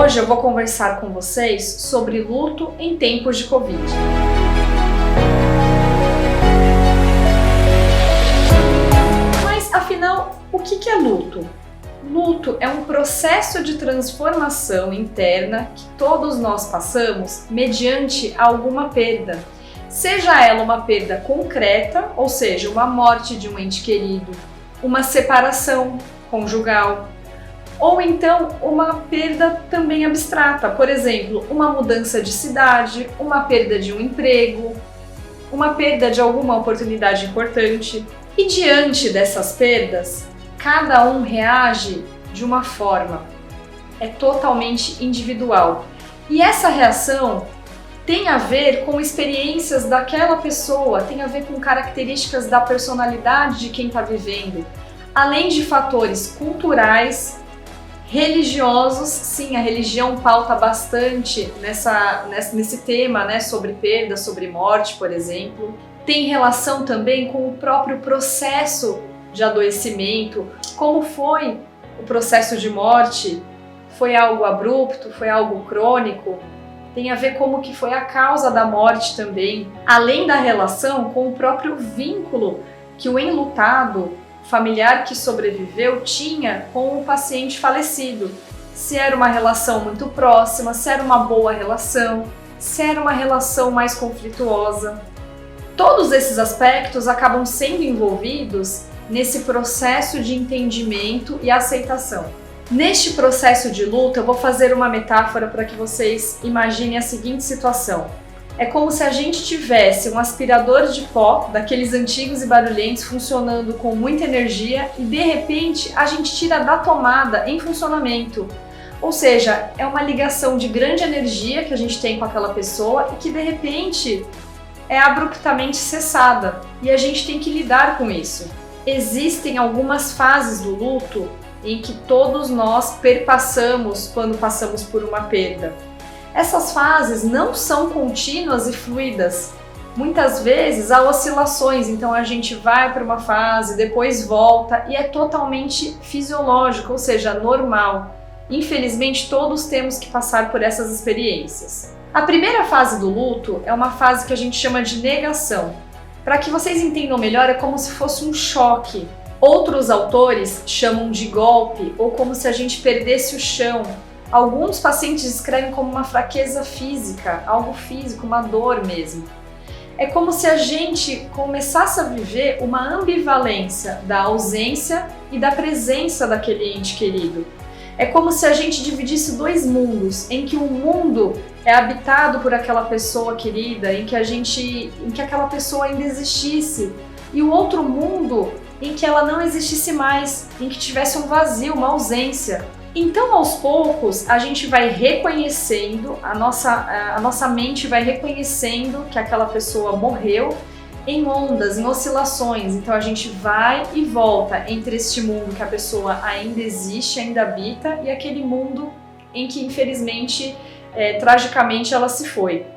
Hoje eu vou conversar com vocês sobre luto em tempos de Covid. Mas afinal, o que é luto? Luto é um processo de transformação interna que todos nós passamos mediante alguma perda. Seja ela uma perda concreta, ou seja, uma morte de um ente querido, uma separação conjugal, ou então uma perda também abstrata, por exemplo, uma mudança de cidade, uma perda de um emprego, uma perda de alguma oportunidade importante. E diante dessas perdas, cada um reage de uma forma, é totalmente individual. E essa reação tem a ver com experiências daquela pessoa, tem a ver com características da personalidade de quem está vivendo, além de fatores culturais, religiosos. Sim, a religião pauta bastante nesse tema, né, sobre perda, sobre morte, por exemplo. Tem relação também com o próprio processo de adoecimento, como foi o processo de morte, foi algo abrupto, foi algo crônico, tem a ver como que foi a causa da morte também, além da relação com o próprio vínculo que o enlutado, familiar que sobreviveu, tinha com o paciente falecido. Se era uma relação muito próxima, se era uma boa relação, se era uma relação mais conflituosa. Todos esses aspectos acabam sendo envolvidos nesse processo de entendimento e aceitação. Neste processo de luto, eu vou fazer uma metáfora para que vocês imaginem a seguinte situação. É como se a gente tivesse um aspirador de pó, daqueles antigos e barulhentos, funcionando com muita energia e de repente a gente tira da tomada em funcionamento. Ou seja, é uma ligação de grande energia que a gente tem com aquela pessoa e que de repente é abruptamente cessada e a gente tem que lidar com isso. Existem algumas fases do luto em que todos nós perpassamos quando passamos por uma perda. Essas fases não são contínuas e fluidas. Muitas vezes há oscilações, então a gente vai para uma fase, depois volta e é totalmente fisiológico, ou seja, normal. Infelizmente, todos temos que passar por essas experiências. A primeira fase do luto é uma fase que a gente chama de negação. Para que vocês entendam melhor, é como se fosse um choque. Outros autores chamam de golpe ou como se a gente perdesse o chão. Alguns pacientes descrevem como uma fraqueza física, algo físico, uma dor mesmo. É como se a gente começasse a viver uma ambivalência da ausência e da presença daquele ente querido. É como se a gente dividisse dois mundos, em que um mundo é habitado por aquela pessoa querida, em que aquela pessoa ainda existisse, e o outro mundo em que ela não existisse mais, em que tivesse um vazio, uma ausência. Então, aos poucos, a gente vai reconhecendo, a nossa mente vai reconhecendo que aquela pessoa morreu em ondas, em oscilações. Então, a gente vai e volta entre este mundo que a pessoa ainda existe, ainda habita, e aquele mundo em que, infelizmente, tragicamente, ela se foi.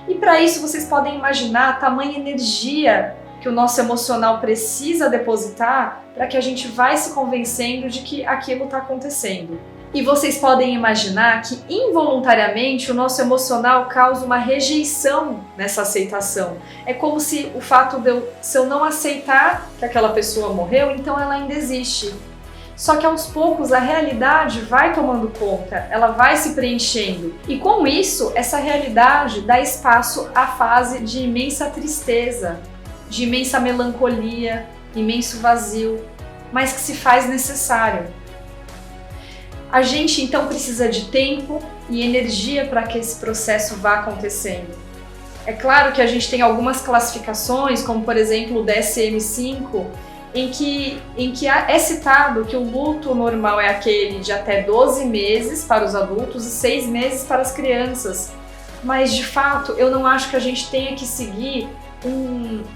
E para isso, vocês podem imaginar a tamanha energia que o nosso emocional precisa depositar para que a gente vai se convencendo de que aquilo está acontecendo. E vocês podem imaginar que involuntariamente o nosso emocional causa uma rejeição nessa aceitação. É como se o fato se eu não aceitar que aquela pessoa morreu, então ela ainda existe. Só que aos poucos a realidade vai tomando conta, ela vai se preenchendo. E com isso, essa realidade dá espaço à fase de imensa tristeza, de imensa melancolia, imenso vazio, mas que se faz necessário. A gente então precisa de tempo e energia para que esse processo vá acontecendo. É claro que a gente tem algumas classificações, como por exemplo o DSM-5, em que é citado que o luto normal é aquele de até 12 meses para os adultos e 6 meses para as crianças. Mas de fato eu não acho que a gente tenha que seguir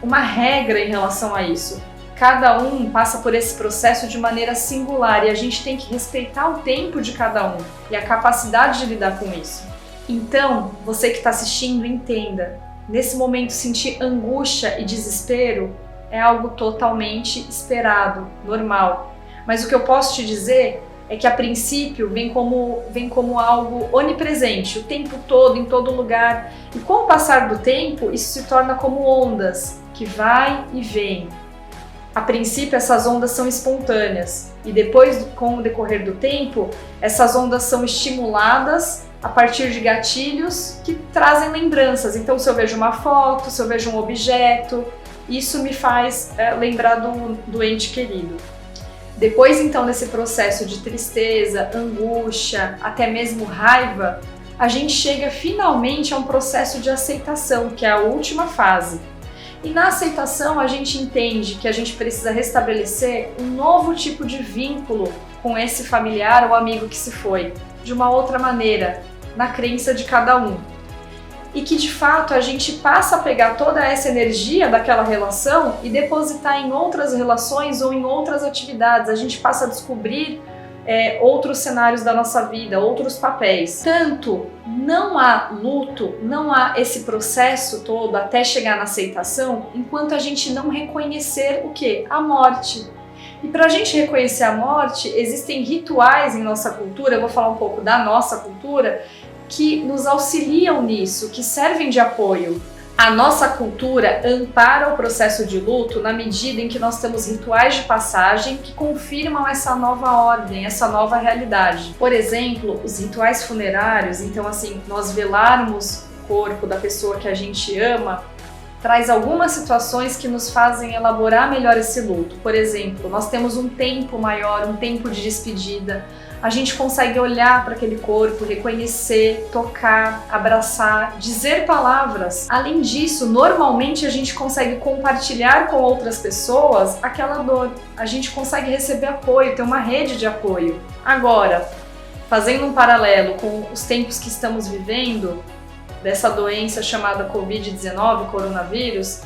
uma regra em relação a isso. Cada um passa por esse processo de maneira singular e a gente tem que respeitar o tempo de cada um e a capacidade de lidar com isso. Então, você que está assistindo, entenda. Nesse momento, sentir angústia e desespero é algo totalmente esperado, normal. Mas o que eu posso te dizer é que a princípio vem como algo onipresente, o tempo todo, em todo lugar. E com o passar do tempo, isso se torna como ondas, que vai e vem. A princípio, essas ondas são espontâneas e depois, com o decorrer do tempo, essas ondas são estimuladas a partir de gatilhos que trazem lembranças. Então, se eu vejo uma foto, se eu vejo um objeto, isso me faz lembrar do ente querido. Depois, então, desse processo de tristeza, angústia, até mesmo raiva, a gente chega finalmente a um processo de aceitação, que é a última fase. E na aceitação a gente entende que a gente precisa restabelecer um novo tipo de vínculo com esse familiar ou amigo que se foi, de uma outra maneira, na crença de cada um. E que de fato a gente passa a pegar toda essa energia daquela relação e depositar em outras relações ou em outras atividades. A gente passa a descobrir outros cenários da nossa vida, outros papéis. Tanto não há luto, não há esse processo todo até chegar na aceitação, enquanto a gente não reconhecer o quê? A morte. E para a gente reconhecer a morte, existem rituais em nossa cultura, eu vou falar um pouco da nossa cultura, que nos auxiliam nisso, que servem de apoio. A nossa cultura ampara o processo de luto na medida em que nós temos rituais de passagem que confirmam essa nova ordem, essa nova realidade. Por exemplo, os rituais funerários, então assim, nós velarmos o corpo da pessoa que a gente ama, traz algumas situações que nos fazem elaborar melhor esse luto. Por exemplo, nós temos um tempo maior, um tempo de despedida. A gente consegue olhar para aquele corpo, reconhecer, tocar, abraçar, dizer palavras. Além disso, normalmente a gente consegue compartilhar com outras pessoas aquela dor. A gente consegue receber apoio, ter uma rede de apoio. Agora, fazendo um paralelo com os tempos que estamos vivendo, dessa doença chamada Covid-19, coronavírus,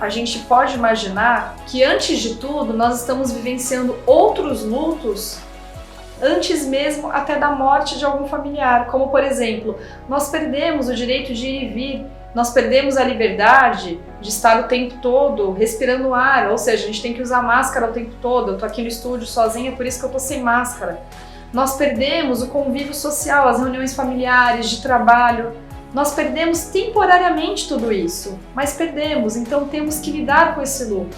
a gente pode imaginar que antes de tudo nós estamos vivenciando outros lutos antes mesmo até da morte de algum familiar, como por exemplo, nós perdemos o direito de ir e vir, nós perdemos a liberdade de estar o tempo todo respirando ar, ou seja, a gente tem que usar máscara o tempo todo. Eu tô aqui no estúdio sozinha, por isso que eu tô sem máscara. Nós perdemos o convívio social, as reuniões familiares, de trabalho. Nós perdemos temporariamente tudo isso, mas perdemos, então temos que lidar com esse luto.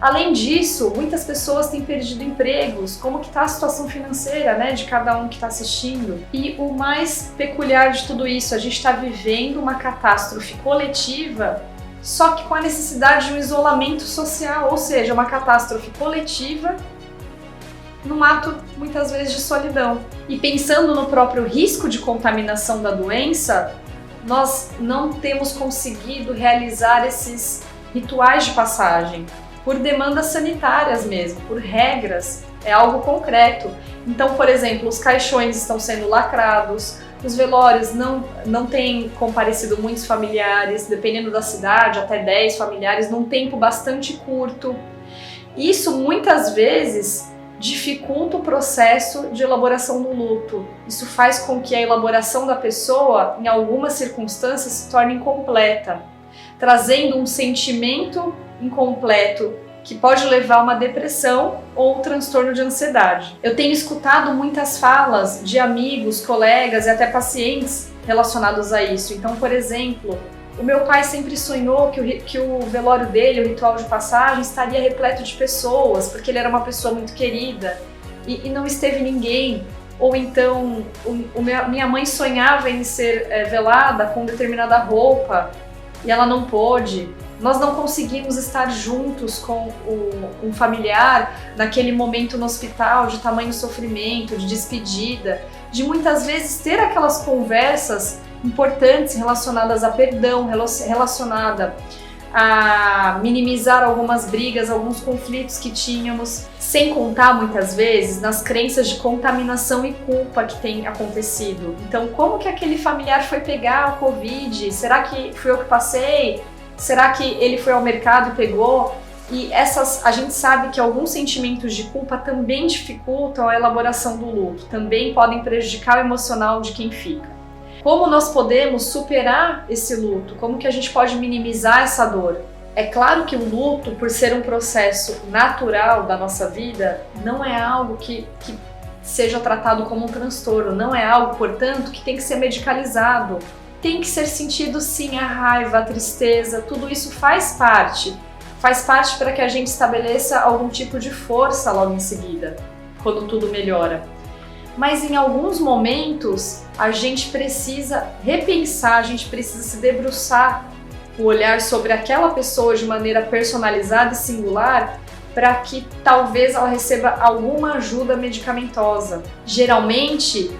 Além disso, muitas pessoas têm perdido empregos, como que está a situação financeira, né, de cada um que está assistindo. E o mais peculiar de tudo isso, a gente está vivendo uma catástrofe coletiva, só que com a necessidade de um isolamento social, ou seja, uma catástrofe coletiva num ato, muitas vezes, de solidão. E pensando no próprio risco de contaminação da doença, nós não temos conseguido realizar esses rituais de passagem, por demandas sanitárias mesmo, por regras, é algo concreto. Então, por exemplo, os caixões estão sendo lacrados, os velórios não têm comparecido muitos familiares, dependendo da cidade, até 10 familiares, num tempo bastante curto. Isso, muitas vezes, dificulta o processo de elaboração do luto. Isso faz com que a elaboração da pessoa, em algumas circunstâncias, se torne incompleta, trazendo um sentimento incompleto que pode levar a uma depressão ou um transtorno de ansiedade. Eu tenho escutado muitas falas de amigos, colegas e até pacientes relacionados a isso. Então, por exemplo, o meu pai sempre sonhou que o velório dele, o ritual de passagem, estaria repleto de pessoas, porque ele era uma pessoa muito querida e não esteve ninguém. Ou então, minha mãe sonhava em ser velada com determinada roupa e ela não pôde. Nós não conseguimos estar juntos com um familiar naquele momento no hospital de tamanho sofrimento, de despedida, de muitas vezes ter aquelas conversas importantes relacionadas a perdão, relacionada a minimizar algumas brigas, alguns conflitos que tínhamos, sem contar muitas vezes nas crenças de contaminação e culpa que tem acontecido. Então, como que aquele familiar foi pegar o Covid? Será que fui eu que passei? Será que ele foi ao mercado e pegou? E a gente sabe que alguns sentimentos de culpa também dificultam a elaboração do luto, também podem prejudicar o emocional de quem fica. Como nós podemos superar esse luto? Como que a gente pode minimizar essa dor? É claro que o luto, por ser um processo natural da nossa vida, não é algo que seja tratado como um transtorno, não é algo, portanto, que tem que ser medicalizado. Tem que ser sentido sim a raiva, a tristeza, tudo isso faz parte para que a gente estabeleça algum tipo de força logo em seguida, quando tudo melhora. Mas em alguns momentos a gente precisa repensar, a gente precisa se debruçar, o olhar sobre aquela pessoa de maneira personalizada e singular, para que talvez ela receba alguma ajuda medicamentosa. Geralmente,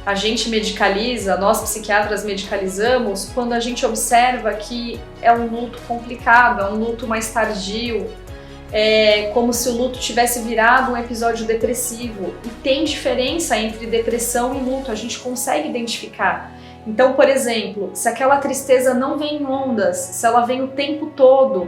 a gente medicaliza, nós psiquiatras medicalizamos, quando a gente observa que é um luto complicado, é um luto mais tardio, é como se o luto tivesse virado um episódio depressivo. E tem diferença entre depressão e luto, a gente consegue identificar. Então, por exemplo, se aquela tristeza não vem em ondas, se ela vem o tempo todo,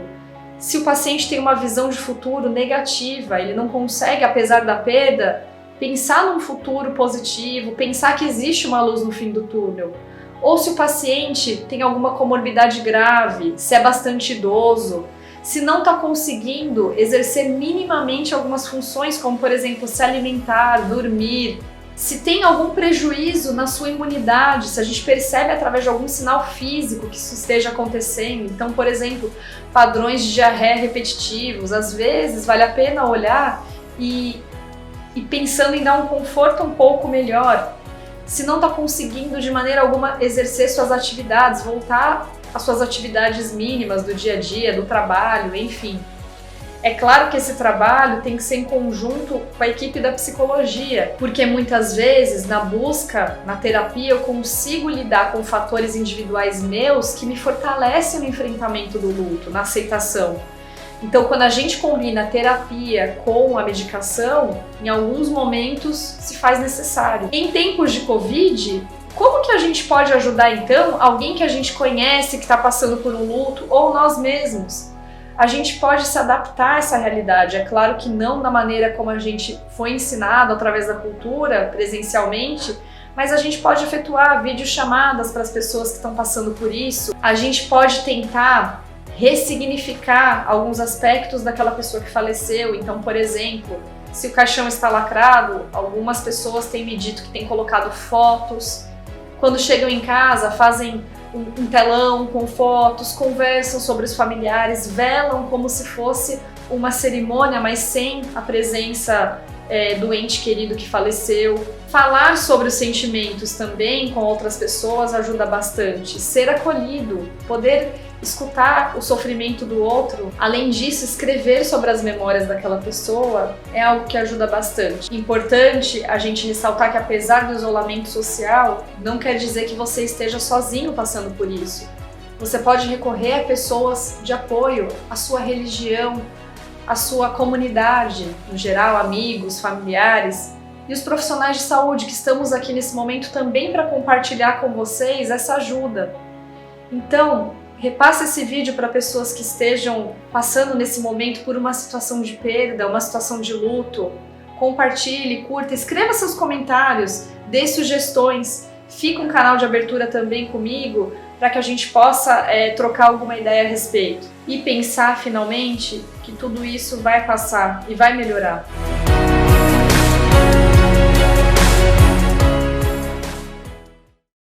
se o paciente tem uma visão de futuro negativa, ele não consegue, apesar da perda, pensar num futuro positivo, pensar que existe uma luz no fim do túnel. Ou se o paciente tem alguma comorbidade grave, se é bastante idoso, se não está conseguindo exercer minimamente algumas funções, como por exemplo se alimentar, dormir, se tem algum prejuízo na sua imunidade, se a gente percebe através de algum sinal físico que isso esteja acontecendo. Então, por exemplo, padrões de diarreia repetitivos, às vezes vale a pena olhar e pensando em dar um conforto um pouco melhor. Se não está conseguindo de maneira alguma exercer suas atividades, voltar às suas atividades mínimas do dia a dia, do trabalho, enfim. É claro que esse trabalho tem que ser em conjunto com a equipe da psicologia, porque muitas vezes na busca, na terapia, eu consigo lidar com fatores individuais meus que me fortalecem no enfrentamento do luto, na aceitação. Então, quando a gente combina a terapia com a medicação, em alguns momentos se faz necessário. Em tempos de Covid, como que a gente pode ajudar então alguém que a gente conhece que está passando por um luto ou nós mesmos? A gente pode se adaptar a essa realidade, é claro que não da maneira como a gente foi ensinado através da cultura, presencialmente, mas a gente pode efetuar videochamadas para as pessoas que estão passando por isso, a gente pode tentar ressignificar alguns aspectos daquela pessoa que faleceu. Então, por exemplo, se o caixão está lacrado, algumas pessoas têm me dito que têm colocado fotos. Quando chegam em casa, fazem um telão com fotos, conversam sobre os familiares, velam como se fosse uma cerimônia, mas sem a presença do ente querido que faleceu. Falar sobre os sentimentos também com outras pessoas ajuda bastante. Ser acolhido, poder escutar o sofrimento do outro. Além disso, escrever sobre as memórias daquela pessoa é algo que ajuda bastante. Importante a gente ressaltar que apesar do isolamento social, não quer dizer que você esteja sozinho passando por isso. Você pode recorrer a pessoas de apoio, a sua religião, a sua comunidade, no geral, amigos, familiares, e os profissionais de saúde que estamos aqui nesse momento também para compartilhar com vocês essa ajuda. Então, repasse esse vídeo para pessoas que estejam passando nesse momento por uma situação de perda, uma situação de luto. Compartilhe, curta, escreva seus comentários, dê sugestões. Fica um canal de abertura também comigo para que a gente possa trocar alguma ideia a respeito. E pensar finalmente que tudo isso vai passar e vai melhorar.